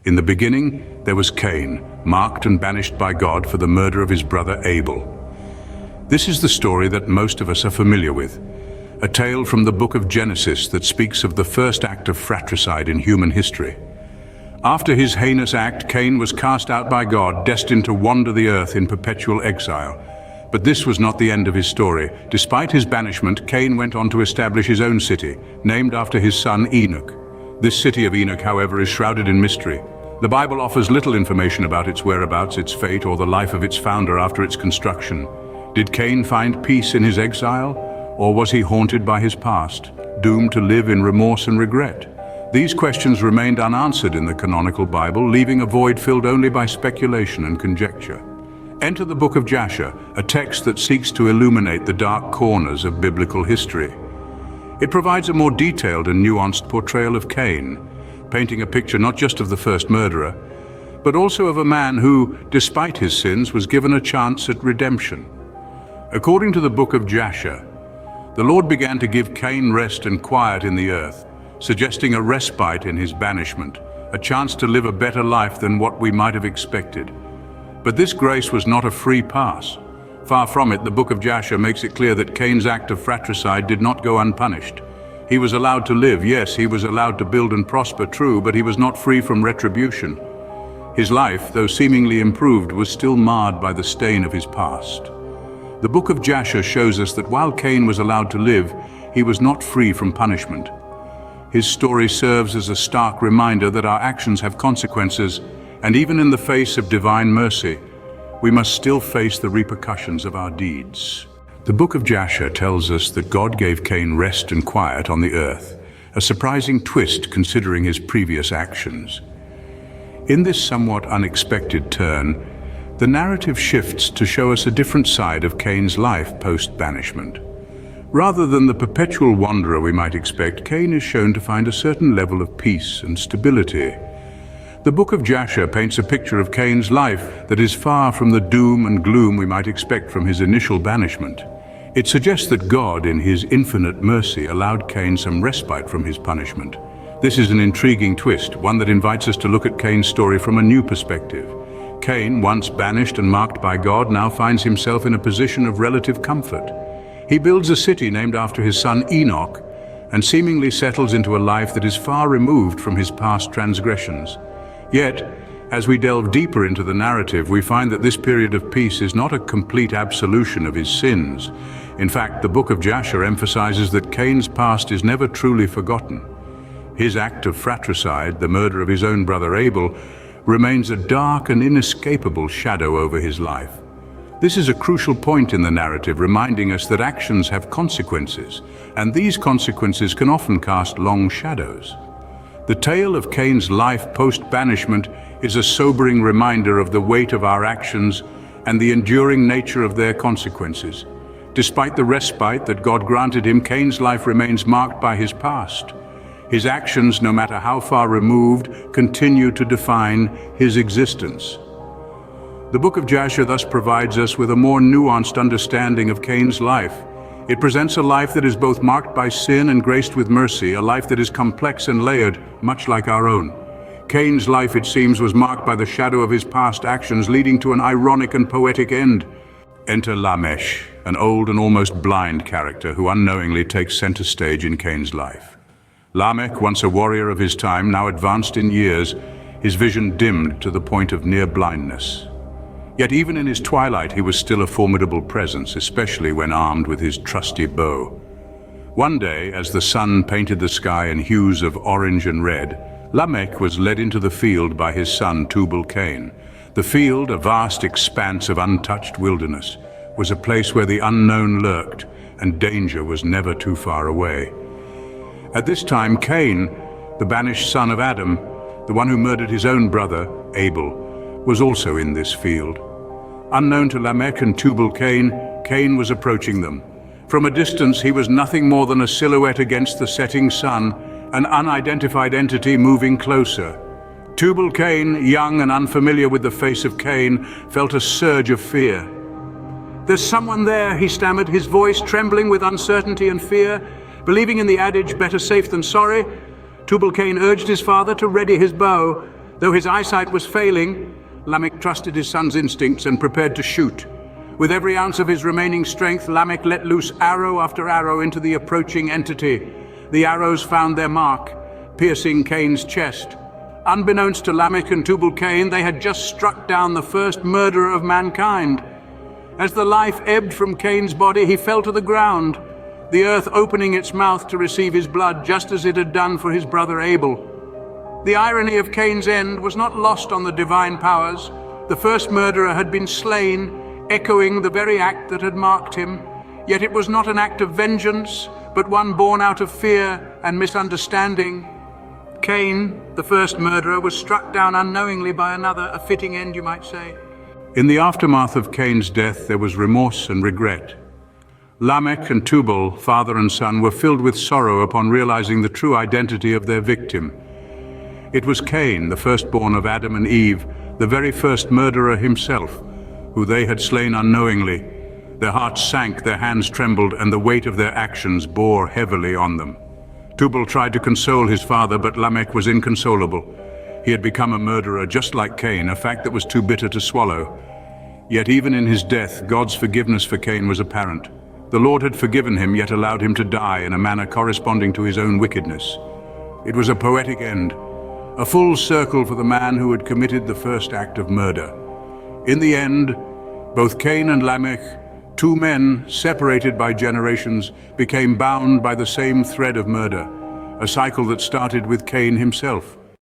In the beginning, there was Cain, marked and banished by God for the murder of his brother Abel. This is the story that most of us are familiar with, a tale from the book of Genesis that speaks of the first act of fratricide in human history. After his heinous act, Cain was cast out by God, destined to wander the earth in perpetual exile. But this was not the end of his story. Despite his banishment, Cain went on to establish his own city, named after his son Enoch. This city of Enoch, however, is shrouded in mystery. The Bible offers little information about its whereabouts, its fate, or the life of its founder after its construction. Did Cain find peace in his exile, or was he haunted by his past, doomed to live in remorse and regret? These questions remained unanswered in the canonical Bible, leaving a void filled only by speculation and conjecture. Enter the book of Jasher, a text that seeks to illuminate the dark corners of biblical history. It provides a more detailed and nuanced portrayal of Cain, painting a picture not just of the first murderer, but also of a man who, despite his sins, was given a chance at redemption. According to the book of Jasher, the Lord began to give Cain rest and quiet in the earth, suggesting a respite in his banishment, a chance to live a better life than what we might have expected. But this grace was not a free pass. Far from it, the book of Jasher makes it clear that Cain's act of fratricide did not go unpunished. He was allowed to live, yes, he was allowed to build and prosper, true, but he was not free from retribution. His life, though seemingly improved, was still marred by the stain of his past. The book of Jasher shows us that while Cain was allowed to live, he was not free from punishment. His story serves as a stark reminder that our actions have consequences, and even in the face of divine mercy, we must still face the repercussions of our deeds. The book of Jasher tells us that God gave Cain rest and quiet on the earth, a surprising twist considering his previous actions. In this somewhat unexpected turn, the narrative shifts to show us a different side of Cain's life post-banishment. Rather than the perpetual wanderer we might expect, Cain is shown to find a certain level of peace and stability. The book of Jasher paints a picture of Cain's life that is far from the doom and gloom we might expect from his initial banishment. It suggests that God, in his infinite mercy, allowed Cain some respite from his punishment. This is an intriguing twist, one that invites us to look at Cain's story from a new perspective. Cain, once banished and marked by God, now finds himself in a position of relative comfort. He builds a city named after his son Enoch and seemingly settles into a life that is far removed from his past transgressions. Yet, as we delve deeper into the narrative, we find that this period of peace is not a complete absolution of his sins. In fact, the book of Jasher emphasizes that Cain's past is never truly forgotten. His act of fratricide, the murder of his own brother Abel, remains a dark and inescapable shadow over his life. This is a crucial point in the narrative, reminding us that actions have consequences, and these consequences can often cast long shadows. The tale of Cain's life post-banishment is a sobering reminder of the weight of our actions and the enduring nature of their consequences. Despite the respite that God granted him, Cain's life remains marked by his past. His actions, no matter how far removed, continue to define his existence. The book of Jasher thus provides us with a more nuanced understanding of Cain's life. It presents a life that is both marked by sin and graced with mercy, a life that is complex and layered, much like our own. Cain's life, it seems, was marked by the shadow of his past actions, leading to an ironic and poetic end. Enter Lamech, an old and almost blind character who unknowingly takes center stage in Cain's life. Lamech, once a warrior of his time, now advanced in years, his vision dimmed to the point of near blindness. Yet even in his twilight, he was still a formidable presence, especially when armed with his trusty bow. One day, as the sun painted the sky in hues of orange and red, Lamech was led into the field by his son Tubal-Cain. The field, a vast expanse of untouched wilderness, was a place where the unknown lurked, and danger was never too far away. At this time, Cain, the banished son of Adam, the one who murdered his own brother, Abel, was also in this field. Unknown to Lamech and Tubal-Cain, Cain was approaching them. From a distance, he was nothing more than a silhouette against the setting sun, an unidentified entity moving closer. Tubal-Cain, young and unfamiliar with the face of Cain, felt a surge of fear. "There's someone there," he stammered, his voice trembling with uncertainty and fear. Believing in the adage, better safe than sorry, Tubal-Cain urged his father to ready his bow. Though his eyesight was failing, Lamech trusted his son's instincts and prepared to shoot. With every ounce of his remaining strength, Lamech let loose arrow after arrow into the approaching entity. The arrows found their mark, piercing Cain's chest. Unbeknownst to Lamech and Tubal-Cain, they had just struck down the first murderer of mankind. As the life ebbed from Cain's body, he fell to the ground, the earth opening its mouth to receive his blood, just as it had done for his brother Abel. The irony of Cain's end was not lost on the divine powers. The first murderer had been slain, echoing the very act that had marked him. Yet it was not an act of vengeance, but one born out of fear and misunderstanding. Cain, the first murderer, was struck down unknowingly by another, a fitting end, you might say. In the aftermath of Cain's death, there was remorse and regret. Lamech and Tubal, father and son, were filled with sorrow upon realizing the true identity of their victim. It was Cain, the firstborn of Adam and Eve, the very first murderer himself, who they had slain unknowingly. Their hearts sank, their hands trembled, and the weight of their actions bore heavily on them. Tubal tried to console his father, but Lamech was inconsolable. He had become a murderer just like Cain, a fact that was too bitter to swallow. Yet even in his death, God's forgiveness for Cain was apparent. The Lord had forgiven him, yet allowed him to die in a manner corresponding to his own wickedness. It was a poetic end, a full circle for the man who had committed the first act of murder. In the end, both Cain and Lamech, two men separated by generations, became bound by the same thread of murder, a cycle that started with Cain himself.